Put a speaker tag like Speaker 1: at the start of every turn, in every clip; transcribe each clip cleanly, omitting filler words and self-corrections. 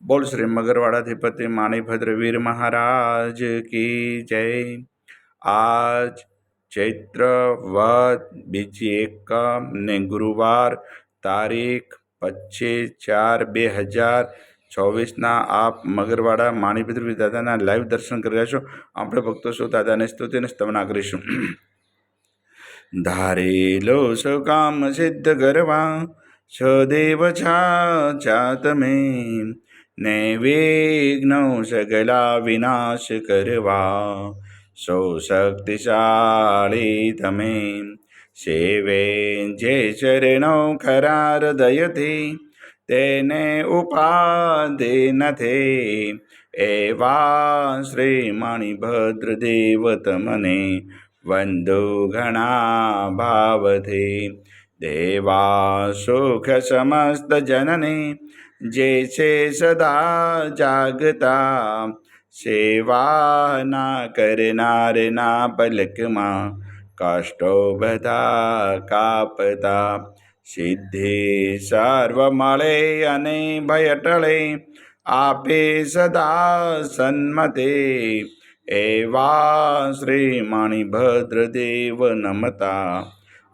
Speaker 1: बोल श्री मगरवाड़ाधिपति माणिभद्र वीर महाराज की जय। आज चैत्र वद बीजी एकम ने गुरुवार तारीख 25/4/2024 आप मगरवाड़ा माणिभद्र दादा लाइव दर्शन कर रहा छो। આપણે ભક્તો સૌ દાદાને સ્તુતિ અને સ્તવના કરીશું। ધારેલો સકામ સિદ્ધ કરવા સદેવ છા તમે ને વિઘ્નો સગલા વિનાશ કરવા સૌ શક્તિશાળી તમે સેવે જે ચરણો ખરા હૃદયથી તેને ઉપાધિ નથી એવા શ્રી માણિભદ્ર દેવ તમને વંદો ઘણા ભાવથી દેવા સુખ સમસ્ત જનને જે છે સદા જાગતા સેવા ના કરનારના પલકમાં કષ્ટો બધા કાપતા સિદ્ધિ સર્વ મળે અને ભય ટળે આપે સદા સન્મતે એવા શ્રી માણિભદ્ર દેવ નમતા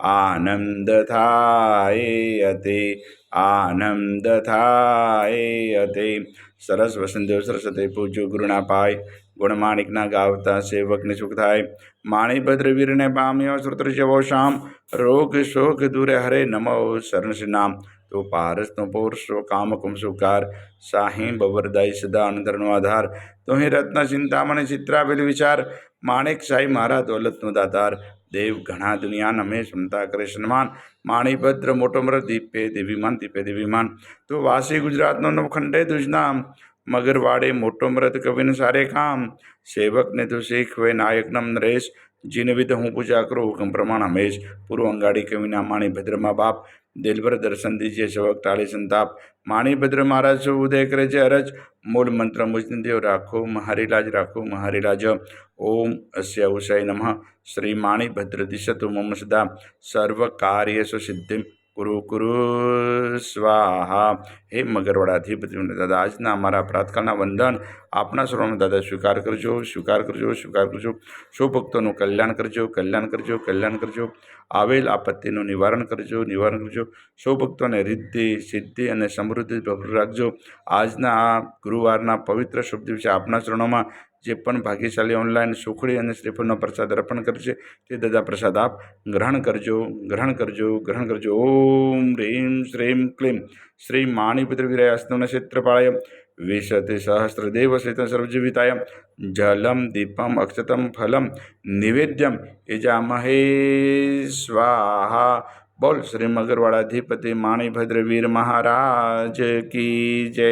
Speaker 1: આનંદ થાય અતિ આનંદ થાય અતિ। સરસ વસંતદેવ સરસ્વતી પૂજ્ય ગુરુના પાય ગુણમાણિકના ગાવતા સેવકને સુખ થાય। માણિભદ્ર વીરને પામ્યો શ્રુત્ર જેવો શામ રોગ શોક દૂરે હરે નમો શરણ શ્રી નામ તો પારસ નો પૌરુષો કામ કુમસુકાર સાહી બવરદાય સદા અંતરનો આધાર તો હી રત્ન ચિંતામણી ચિત્રાવેલ વિચાર માણેક સાઈ મારા દોલતનો દાતાર દેવ ઘણા દુનિયા નમે ક્ષમતા કરે સન્માન માણિભદ્ર મોટો મર દીપે દેવીમાન તો વાસી ગુજરાતનો નવખંડે દુજના મગરવાડે મોટો મૃત કવિન સારે કામ સેવકને તો શીખવે નાયકનમ નરેશ જીન વિધ હું પૂજા કરું હુકમ પ્રમાણ હમેશ પૂર્વ અંગાડી કવિના માણિભદ્રમાં બાપ દિલભર દર્શન દીजिए સેવક ટાળે સંતાપ માણિભદ્ર મહારાજ શું ઉદય કરે છે અરજ મૂળ મંત્ર મુજને દેવ રાખો મહારી લાજ ઓમ અસ્ય ઉષય નમઃ શ્રી માણિભદ્ર દિશતુ મમ સદા સર્વ કાર્યેષુ સિદ્ધિ કુરુ સ્વાહા। હે મગરવાડાધિપતિ દાદા આજના અમારા પ્રાતકાળના વંદન આપના સર્વનો દાદા સ્વીકાર કરજો સૌ ભક્તોનું કલ્યાણ કરજો આવેલ આપત્તિનું નિવારણ કરજો સૌ ભક્તોને રિદ્ધિ સિદ્ધિ અને સમૃદ્ધિ રાખજો। આજના આ ગુરુવારના પવિત્ર શુભ દિવસે આપના ચરણોમાં જે પણ ભાગ્યશાળી ઓનલાઈન સુખડી અને શ્રીફળનો પ્રસાદ અર્પણ કરશે તે દાદા પ્રસાદ આપ ગ્રહણ કરજો। ઓમ રીમ શ્રીમ ક્લીમ શ્રી માણિભદ્ર વીરાયસ્તવન ક્ષેત્રપાળાય વિશતિ સહસ્રદેવ સહિત સર્વજીવિતાય જલમ દીપમ અક્ષતમ ફલમ નિવેદ્યમ યજામહે સ્વાહા। બોલ શ્રી મગરવાડાધિપતિ માણિભદ્ર વીર મહારાજ કી જય।